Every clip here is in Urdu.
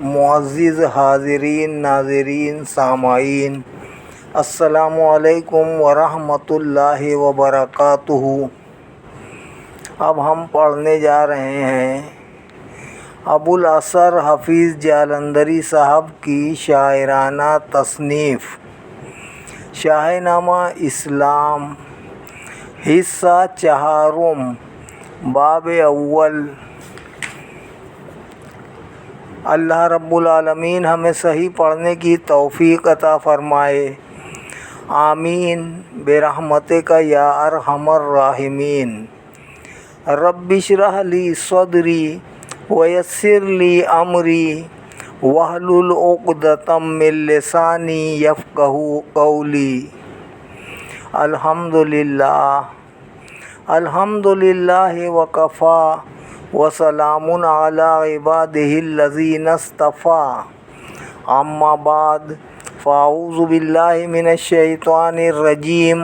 معزز حاضرین ناظرین سامعین، السلام علیکم ورحمۃ اللہ وبرکاتہ۔ اب ہم پڑھنے جا رہے ہیں ابوالاسر حفیظ جالندھری صاحب کی شاعرانہ تصنیف شاہ نامہ اسلام، حصہ چہارم، باب اول۔ اللہ رب العالمین ہمیں صحیح پڑھنے کی توفیق عطا فرمائے، آمین برحمتک یا ارحم الراحمین۔ رب اشرح لی صدری ویسر لی امری واحلل عقدۃ من لسانی یفقہوا قولی۔ الحمدللہ وکفی وسلام علی عبادہ الذین اصطفیٰ، اما بعد فاعوذ باللہ من الشیطان الرجیم،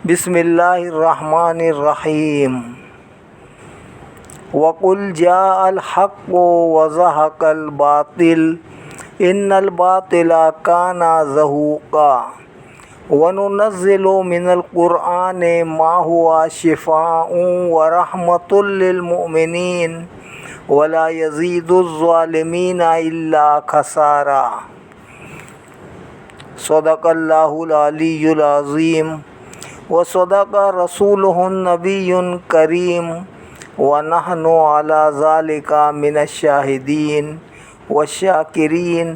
بسم اللہ الرحمن الرحیم۔ وقل جاء الحق وزهق الباطل ان الباطل کان زہوقا وننزل من القرآن ما هو شفاء ورحمۃ للمؤمنین ولا یزید الظالمین الا خسارا۔ صدق اللہ العلی العظیم وصدق رسولہ النبی الکریم ونحن علی ذلک من الشاہدین والشاکرین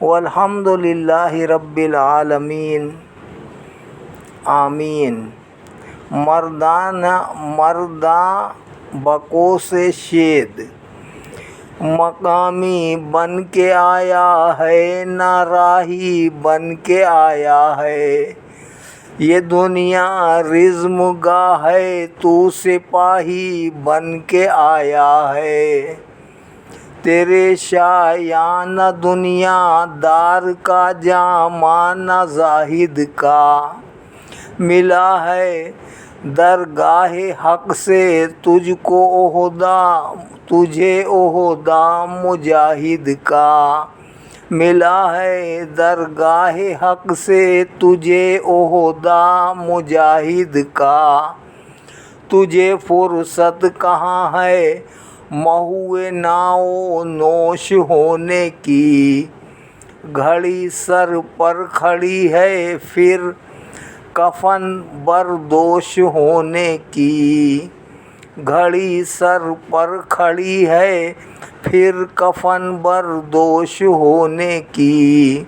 والحمد للہ رب العالمین، آمین۔ مرداں بکو سے شید مقامی بن کے آیا ہے، نہ راہی بن کے آیا ہے، یہ دنیا رزم گاہ ہے، تو سپاہی بن کے آیا ہے، تیرے شایان دنیا دار کا جامہ نہ زاہد کا، ملا ہے درگاہ حق سے تجھے عہدہ مجاہد کا، ملا ہے درگاہ حق سے تجھے عہدہ مجاہد کا، تجھے فرصت کہاں ہے محو ناؤ نوش ہونے کی، گھڑی سر پر کھڑی ہے پھر کفن بردوش ہونے کی، گھڑی سر پر کھڑی ہے پھر کفن بردوش ہونے کی،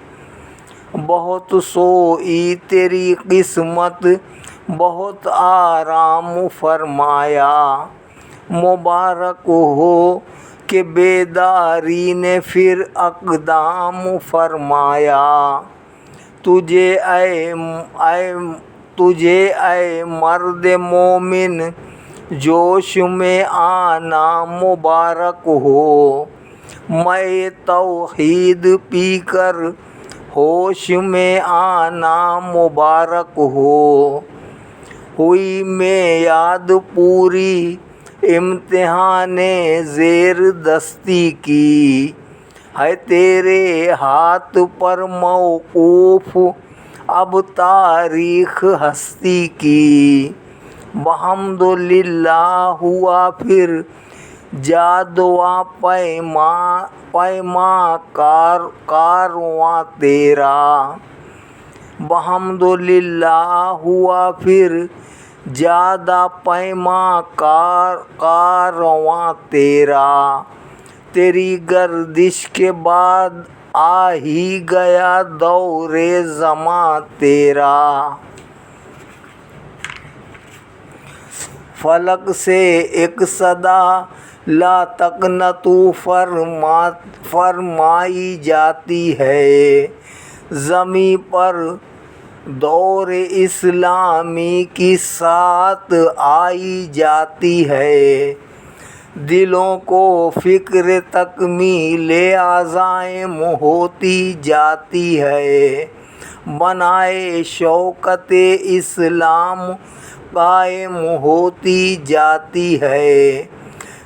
بہت سوئی تیری قسمت بہت آرام فرمایا، مبارک ہو کہ بیداری نے پھر اقدام فرمایا، تجھے اے مرد مومن جوش میں آنا مبارک ہو، میں توحید پی کر ہوش میں آنا مبارک ہو، ہوئی میعاد پوری امتحان زیر دستی کی، ہے تیرے ہاتھ پر موقوف اب تاریخ ہستی کی، بحمدللہ ہوا پھر جادواں پیما کارواں تیرا، بحمدللہ ہوا پھر جادہ پیما کارواں تیرا، تیری گردش کے بعد آ ہی گیا دور زماں تیرا، فلک سے ایک صدا لا تقنطوا فرمائی جاتی ہے، زمیں پر دور اسلامی کی ساتھ آئی جاتی ہے، دلوں کو فکر تکمیل عزائم ہوتی جاتی ہے، بنائے شوکت اسلام قائم ہوتی جاتی ہے،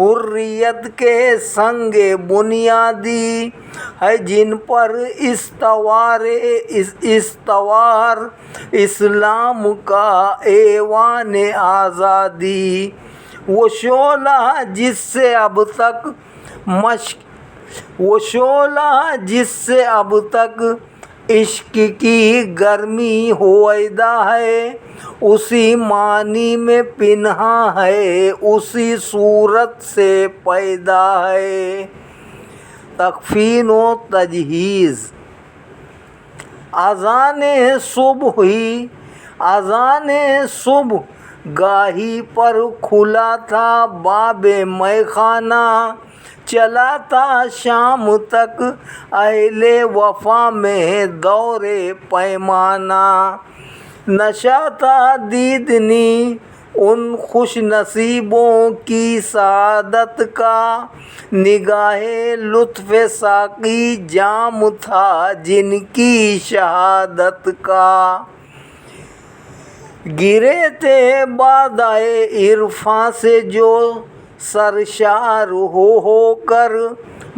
حریت کے سنگ بنیادی ہے جن پر استوار اسلام کا ایوان آزادی، وہ شعلہ جس سے اب تک عشق کی گرمی ہویدا ہے، اسی معنی میں پنہاں ہے، اسی صورت سے پیدا ہے۔ تکفین و تجہیز۔ اذان صبح گاہی پر کھلا تھا باب مے خانہ، چلا تھا شام تک اہل وفا میں دور پیمانہ، نشا تھا دیدنی ان خوش نصیبوں کی سعادت کا، نگاہ لطف ساقی جام تھا جن کی شہادت کا، گرے تھے بادائے عرفاں سے جو سرشار ہو کر،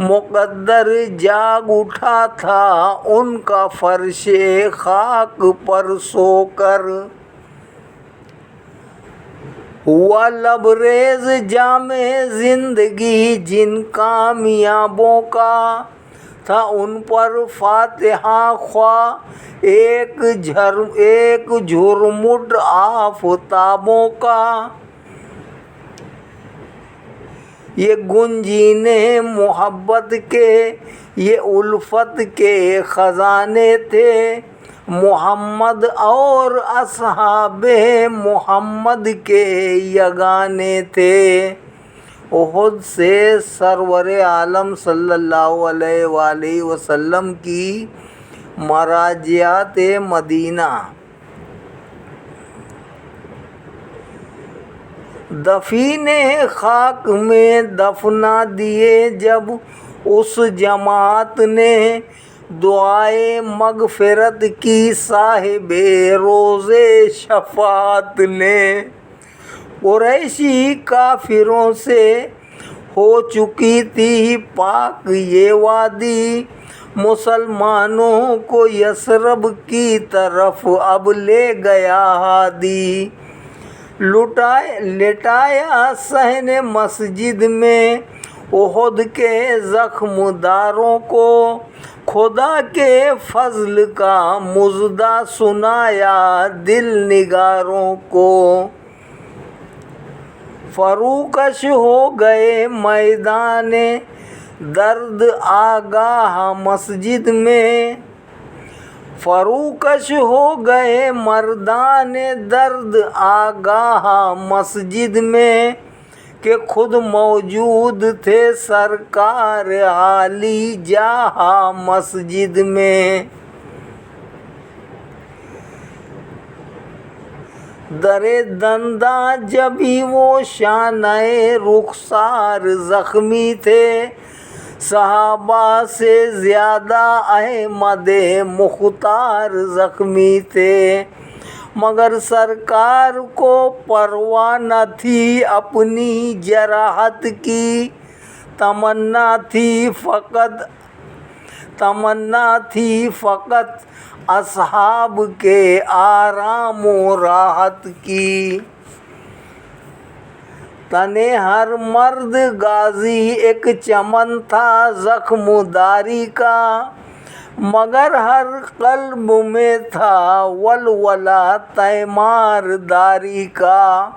مقدر جاگ اٹھا تھا ان کا فرش خاک پر سو کر، ہوا لبریز جام زندگی جن کامیابوں کا، تھا ان پر فاتحہ خواہ ایک جھرمٹ آفتابوں کا، یہ گنجینے محبت کے یہ الفت کے خزانے تھے، محمد اور اصحاب محمد کے یگانے تھے۔ احد سے سرور عالم صلی اللہ علیہ وآلہ وسلم کی مراجعات مدینہ۔ دفین خاک میں دفنا دیے جب اس جماعت نے، دعائے مغفرت کی صاحب روز شفاعت نے، قریشی کافروں سے ہو چکی تھی پاک یہ وادی، مسلمانوں کو یثرب کی طرف اب لے گیا ہادی، لٹایا صحن مسجد میں احد کے زخم داروں کو، خدا کے فضل کا مژدہ سنایا دل نگاروں کو، فروکش ہو گئے میدان درد آگاہ مسجد میں، فروکش ہو گئے مردان درد آگاہ مسجد میں، کہ خود موجود تھے سرکار عالی جاہ مسجد میں، در دنداں جبھی وہ شانہ رخسار زخمی تھے، صحابہ سے زیادہ احمد مختار زخمی تھے، مگر سرکار کو پرواہ نہ تھی اپنی جراحت کی، تمنا تھی فقط اصحاب کے آرام و راحت کی، تنے ہر مرد غازی ایک چمن تھا زخم داری کا، مگر ہر قلب میں تھا ولولہ تیمار داری کا،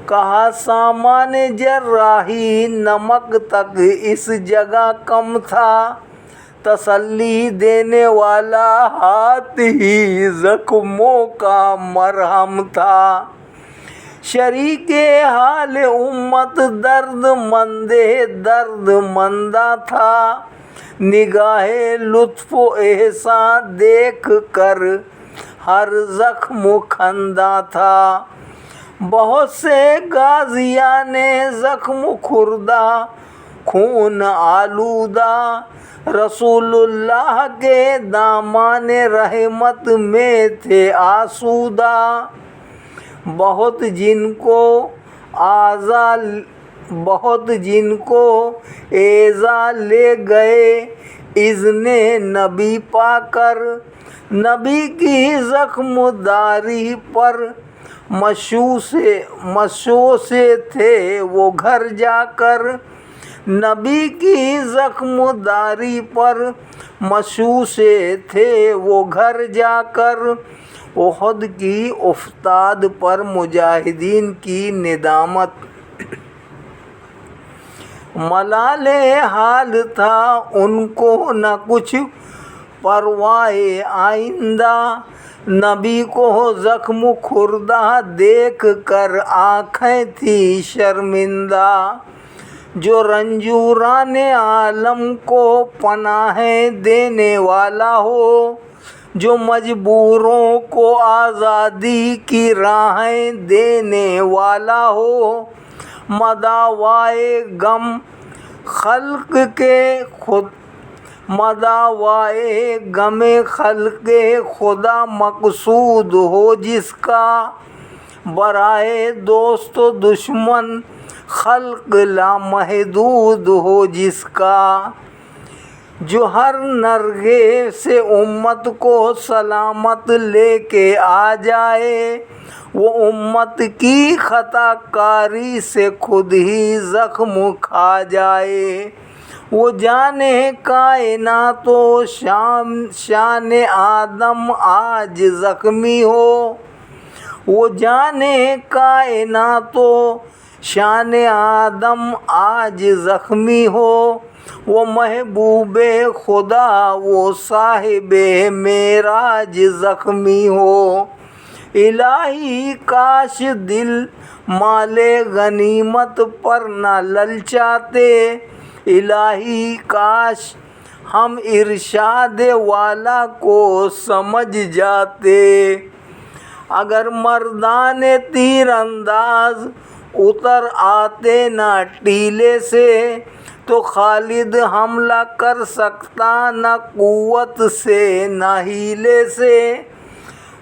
کہا سامان جراحی نمک تک اس جگہ کم تھا، تسلی دینے والا ہاتھ ہی زخموں کا مرہم تھا، شریک حال امت درد مندہ تھا، نگاہ لطف و احسان دیکھ کر ہر زخم خندہ تھا، بہت سے غازیان زخم خوردہ خون آلودہ، رسول اللہ کے دامان رحمت میں تھے آسودہ، بہت جن کو بہت جن کو ایذا لے گئے اذن نبی پا کر، نبی کی زخم داری پر مشو سے تھے وہ گھر جا کر، نبی کی زخم داری پر مشو سے تھے وہ گھر جا کر، احد کی افتاد پر مجاہدین کی ندامت، ملال حال تھا ان کو نہ کچھ پرواہ آئندہ، نبی کو زخم خوردہ دیکھ کر آنکھیں تھی شرمندہ، جو رنجوران عالم کو پناہیں دینے والا ہو، جو مجبوروں کو آزادی کی راہیں دینے والا ہو، مداوائے غم خلق خدا مقصود ہو جس کا، برائے دوست و دشمن خلق لامحدود ہو جس کا، جو ہر نرغے سے امت کو سلامت لے کے آ جائے، وہ امت کی خطا کاری سے خود ہی زخم کھا جائے، وہ جانے کائنات و شان آدم آج زخمی ہو، وہ جانے کائنات و شان آدم آج زخمی ہو، وہ محبوب خدا وہ صاحب معراج زخمی ہو، الہی کاش دل مال غنیمت پر نہ للچاتے، الہی کاش ہم ارشاد والا کو سمجھ جاتے، اگر مردان تیر انداز اتر آتے نہ ٹیلے سے، تو خالد حملہ کر سکتا نہ قوت سے نہ حیلے سے،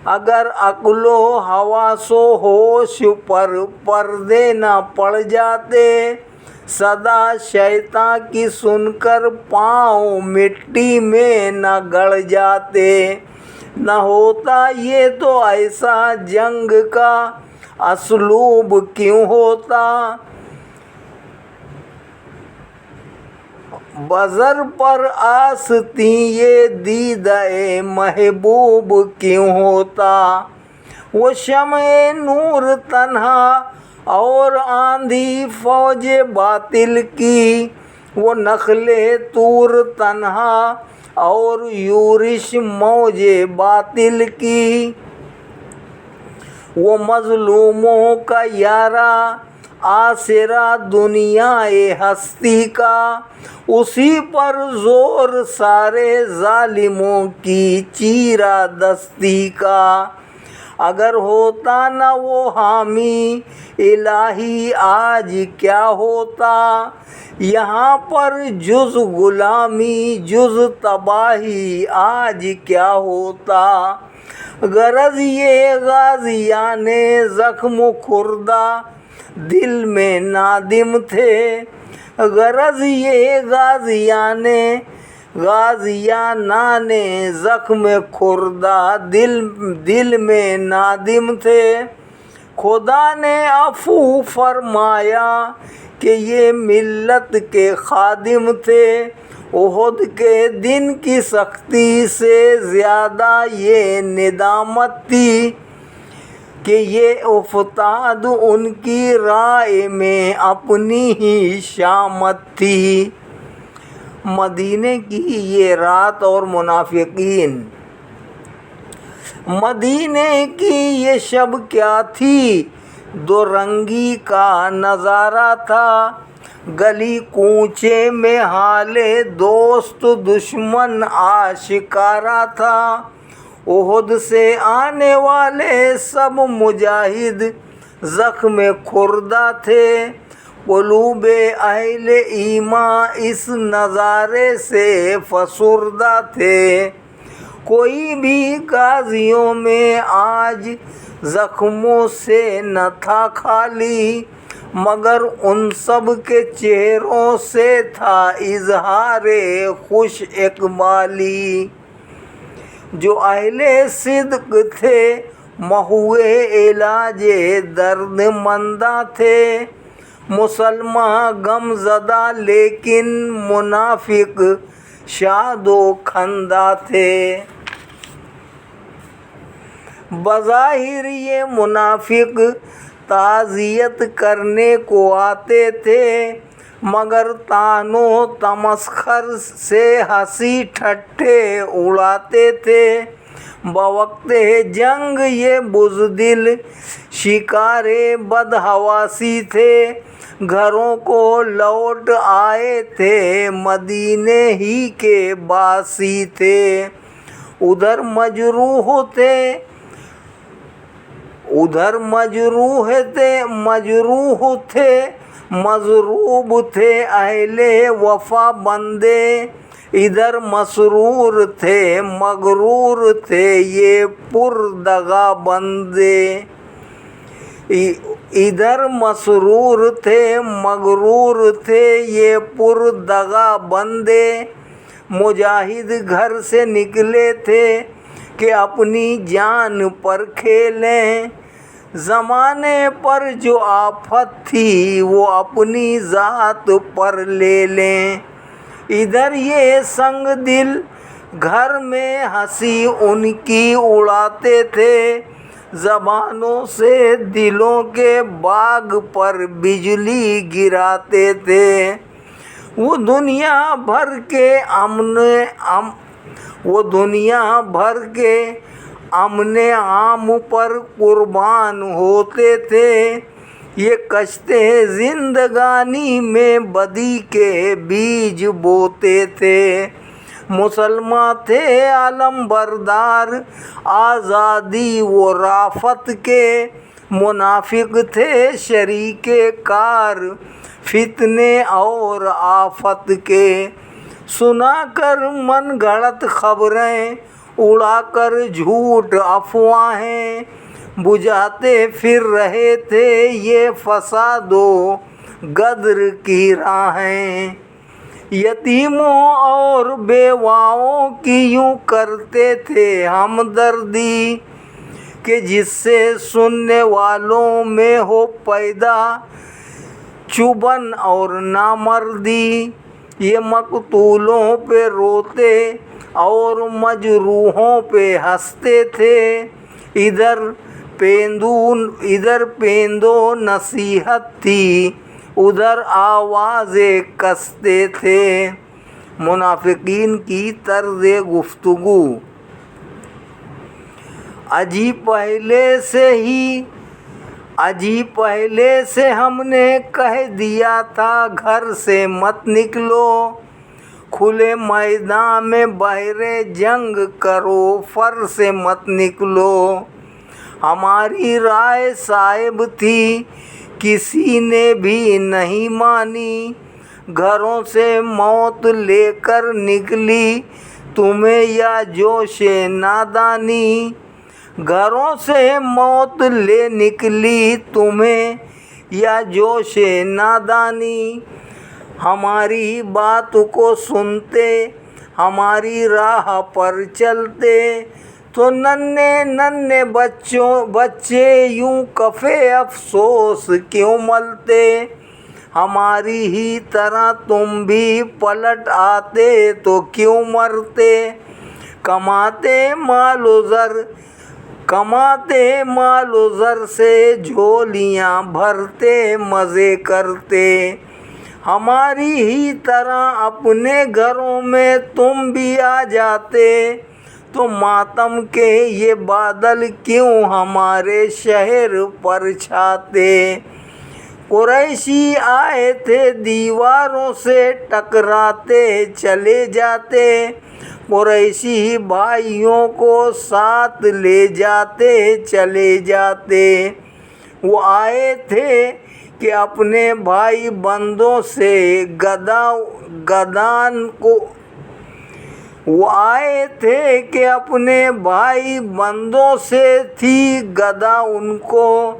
اگر عقل و حواس و ہوش پر پردے نہ پڑ جاتے، صدا شیطاں کی سن کر پاؤں مٹی میں نہ گڑ جاتے، نہ ہوتا یہ تو ایسا جنگ کا اسلوب کیوں ہوتا، بزر پر آستی یہ دیدہ محبوب کیوں ہوتا، وہ شمع نور تنہا اور آندھی فوج باطل کی، وہ نخل طور تنہا اور یورش موج باطل کی، وہ مظلوموں کا یارا آسرا دنیا ہستی کا، اسی پر زور سارے ظالموں کی چیرا دستی کا، اگر ہوتا نہ وہ حامی الہی آج کیا ہوتا، یہاں پر جز غلامی جز تباہی آج کیا ہوتا، غرض یہ غازیان زخم خوردہ دل میں نادم تھے، غرض یہ غازیانان زخم خوردہ دل میں نادم تھے، خدا نے عفو فرمایا کہ یہ ملت کے خادم تھے، احد کے دن کی سختی سے زیادہ یہ ندامت تھی کہ یہ افتاد ان کی رائے میں اپنی ہی شامت تھی۔ مدینے کی یہ رات اور منافقین۔ مدینے کی یہ شب کیا تھی، دو رنگی کا نظارہ تھا، گلی کوچے میں حال دوست دشمن آشکارا تھا، احد سے آنے والے سب مجاہد زخم خوردہ تھے، قلوب اہل ایمان اس نظارے سے فسردہ تھے، کوئی بھی غازیوں میں آج زخموں سے نہ تھا خالی، مگر ان سب کے چہروں سے تھا اظہار خوش اقبالی۔ جو اہل صدق تھے محوِ علاج درد مندہ تھے، مسلمان غم زدہ لیکن منافق شاد و خندہ تھے۔ بظاہر یہ منافق تعزیت کرنے کو آتے تھے، مگر طعن و تمسخر سے ہنسی ٹھٹھے اڑاتے تھے۔ بوقت جنگ یہ بزدل شکار بدحواسی تھے، گھروں کو لوٹ آئے تھے مدینے ہی کے باسی تھے۔ ادھر مجروح تھے مضروب تھے اہل وفا بندے، ادھر مسرور تھے مغرور تھے یہ پر دغا بندے۔ ادھر مسرور تھے مغرور تھے یہ پر دغا بندے۔ مجاہد گھر سے نکلے تھے کہ اپنی جان پر کھیلیں، زمانے پر جو آفت تھی وہ اپنی ذات پر لے لیں۔ ادھر یہ سنگ دل گھر میں ہنسی ان کی اڑاتے تھے، زبانوں سے دلوں کے باغ پر بجلی گراتے تھے۔ وہ دنیا بھر کے امن عام پر قربان ہوتے تھے، یہ کشتے زندگانی میں بدی کے بیج بوتے تھے۔ مسلمان تھے علم بردار آزادی و رافت کے، منافق تھے شریک کار فتنے اور آفت کے۔ سنا کر من گھڑت خبریں اڑا کر جھوٹ افواہیں، بجھاتے پھر رہے تھے یہ فساد و غدر کی راہیں۔ یتیموں اور بیواؤں کی یوں کرتے تھے ہمدردی، کہ جس سے سننے والوں میں ہو پیدا چبھن اور نامردی۔ یہ مقتولوں پہ روتے اور مجروحوں پہ ہنستے تھے، ادھر پیندو نصیحت تھی ادھر آوازیں کستے تھے۔ منافقین کی طرز گفتگو۔ اجی پہلے سے ہم نے کہہ دیا تھا گھر سے مت نکلو، کھلے میدان میں بہرے جنگ کرو فر سے مت نکلو۔ ہماری رائے صائب تھی کسی نے بھی نہیں مانی، گھروں سے موت لے کر نکلی تمہیں یا جوش نادانی۔ گھروں سے موت لے نکلی تمہیں یا جوش نادانی۔ ہماری بات کو سنتے ہماری راہ پر چلتے، تو ننھے بچے یوں کفِ افسوس کیوں ملتے۔ ہماری ہی طرح تم بھی پلٹ آتے تو کیوں مرتے۔ کماتے مال و زر سے جھولیاں بھرتے مزے کرتے، ہماری ہی طرح اپنے گھروں میں تم بھی آ جاتے، تو ماتم کے یہ بادل کیوں ہمارے شہر پر چھاتے۔ قریشی آئے تھے دیواروں سے ٹکراتے چلے جاتے، قریشی بھائیوں کو ساتھ لے جاتے چلے جاتے۔ وہ آئے تھے کہ اپنے بھائی بندوں سے تھی گدا ان کو،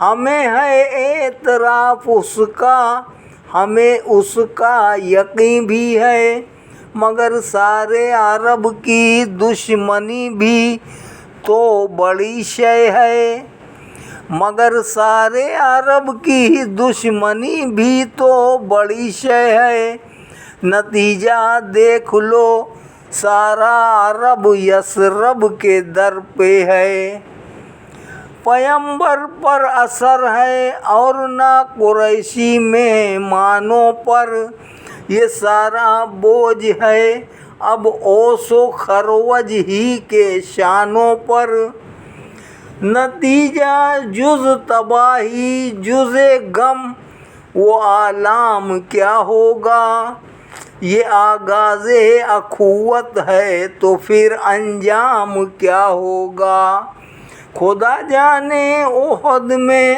ہمیں ہے اعتراف اس کا، ہمیں اس کا یقین بھی ہے، مگر سارے عرب کی دشمنی بھی تو بڑی شے ہے، مگر سارے عرب کی دشمنی بھی تو بڑی شے ہے، نتیجہ دیکھ لو سارا عرب یثرب کے در پہ ہے، پیغمبر پر اثر ہے اور نہ قریشی مہمانوں پر، یہ سارا بوجھ ہے اب اوس و خروج ہی کے شانوں پر، نتیجہ جز تباہی جز غم و آلام کیا ہوگا، یہ آغاز اخوت ہے تو پھر انجام کیا ہوگا، خدا جانے احد میں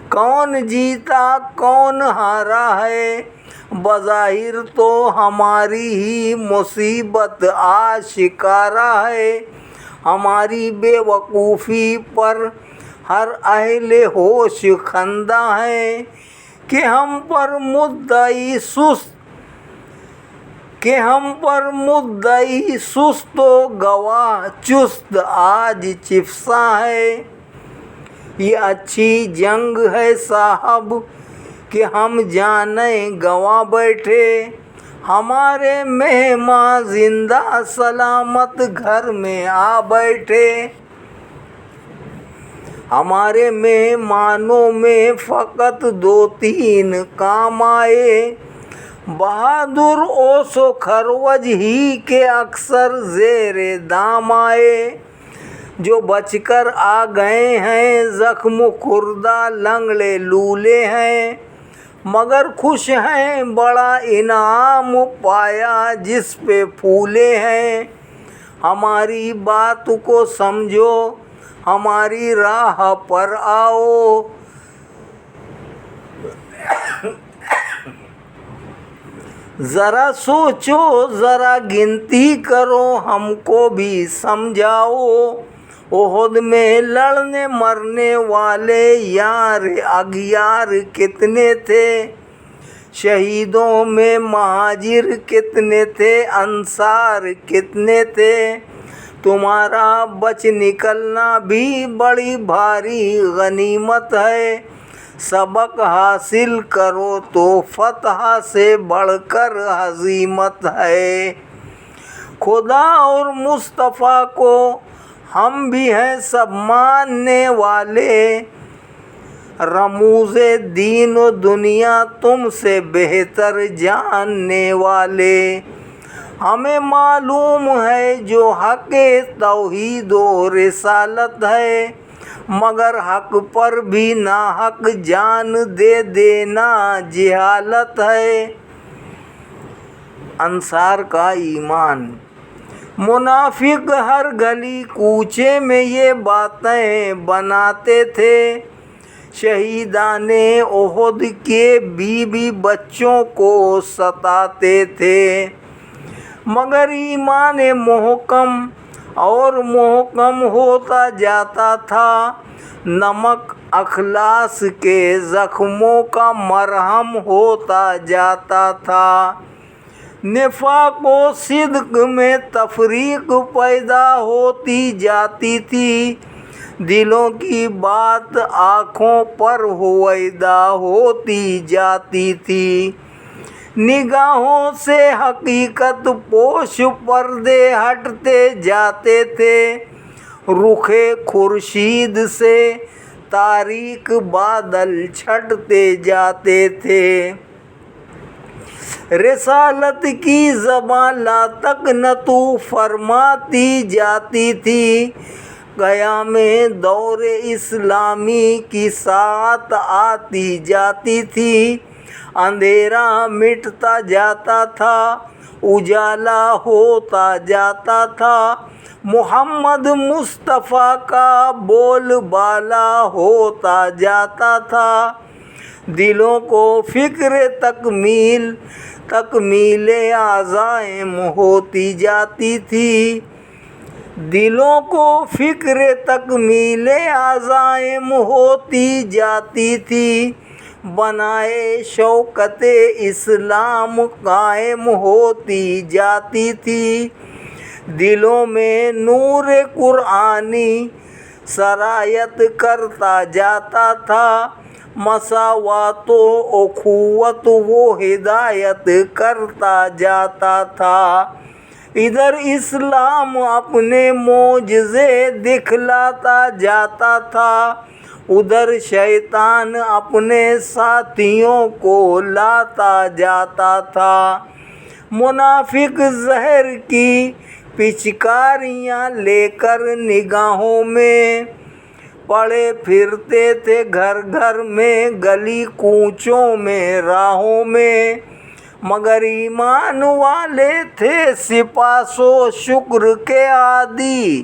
کون جیتا کون ہارا ہے، بظاہر تو ہماری ہی مصیبت آشکارا ہے، ہماری بے وقوفی پر ہر اہل ہوش خندہ ہے، کہ ہم پر مدعی سست و گواہ چست آج چفساں ہے، یہ اچھی جنگ ہے صاحب کہ ہم جانیں گنوا بیٹھے، ہمارے مہمان زندہ سلامت گھر میں آ بیٹھے، ہمارے مہمانوں میں فقط 2-3 کام آئے، بہادر اوس و خروج ہی کے اکثر زیر دام آئے، جو بچ کر آ گئے ہیں زخم خوردہ لنگڑے لولے ہیں، مگر خوش ہیں بڑا انعام پایا جس پہ پھولے ہیں، ہماری بات کو سمجھو ہماری راہ پر آؤ، ذرا سوچو ذرا گنتی کرو ہم کو بھی سمجھاؤ، احد میں لڑنے مرنے والے یار اغیار کتنے تھے، شہیدوں میں مہاجر کتنے تھے انصار کتنے تھے، تمہارا بچ نکلنا بھی بڑی بھاری غنیمت ہے، سبق حاصل کرو تو فتح سے بڑھ کر ہزیمت ہے، خدا اور مصطفیٰ کو ہم بھی ہیں سب ماننے والے، رموز دین و دنیا تم سے بہتر جاننے والے، ہمیں معلوم ہے جو حق توحید و رسالت ہے، مگر حق پر بھی ناحق جان دے دینا جہالت ہے، انصار کا ایمان، منافق ہر گلی کوچے میں یہ باتیں بناتے تھے، شہیدان احد کے بیوی بچوں کو ستاتے تھے، مگر ایمان محکم اور محکم ہوتا جاتا تھا، نمک اخلاص کے زخموں کا مرہم ہوتا جاتا تھا، نفاق و صدق میں تفریق پیدا ہوتی جاتی تھی، دلوں کی بات آنکھوں پر ہویدا ہوتی جاتی تھی، نگاہوں سے حقیقت پوش پردے ہٹتے جاتے تھے، رخ خورشید سے تاریک بادل چھٹتے جاتے تھے، رسالت کی زبان لا تقنطو فرماتی جاتی تھی، قیام دور اسلامی کی ساعت آتی جاتی تھی، اندھیرا مٹتا جاتا تھا اجالا ہوتا جاتا تھا، محمد مصطفیٰ کا بول بالا ہوتا جاتا تھا، دلوں کو فکر تکمیل عزائم ہوتی جاتی تھی، دلوں کو فکر تکمیل عزائم ہوتی جاتی تھی، بنائے شوکت اسلام قائم ہوتی جاتی تھی، دلوں میں نور قرآنی سرایت کرتا جاتا تھا، مساوات و اخوت و ہدایت کرتا جاتا تھا، ادھر اسلام اپنے معجزے دکھلاتا جاتا تھا، ادھر شیطان اپنے ساتھیوں کو لاتا جاتا تھا، منافق زہر کی پچکاریاں لے کر نگاہوں میں پڑے پھرتے تھے، گھر گھر میں گلی کوچوں میں راہوں میں، مگر ایمان والے تھے سپاس و شکر کے عادی،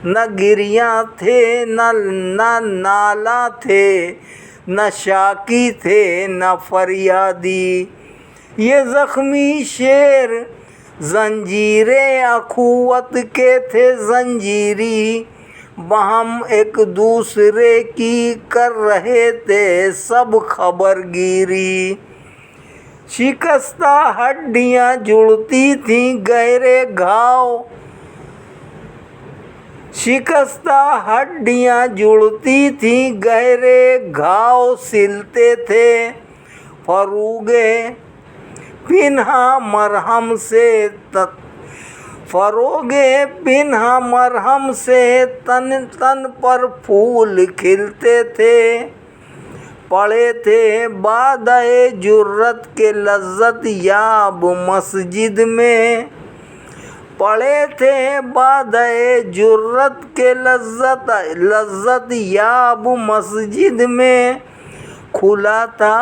نہ گریاں تھے نہ نالا تھے، نہ شاکی تھے نہ فریادی، یہ زخمی شیر زنجیریں اخوت کے تھے زنجیری، باہم ایک دوسرے کی کر رہے تھے سب خبر گیری، شکستہ ہڈیاں جڑتی تھیں گہرے گھاؤ، شکستہ ہڈیاں جڑتی تھیں گہرے گھاؤ سلتے تھے، فروغ پنہاں مرہم سے تن پر پھول کھلتے تھے، پڑے تھے بادئے جرت کے لذت یاب مسجد میں، پڑے تھے بادئے جرت کے لذت یاب مسجد میں، کھلا تھا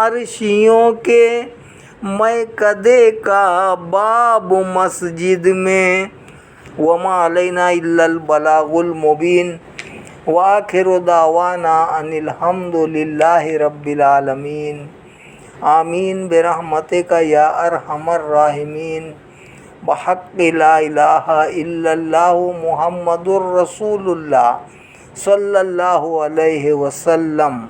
عرشیوں کے میکدے کا باب مسجد میں، وما علینا الا البلاغ المبین، وآخر دعوانا ان الحمد للہ رب العالمین، آمین برحمتک یا ارحم الراحمین، بحق لا الہ الا اللہ محمد الرسول اللہ صلی اللہ علیہ وسلم۔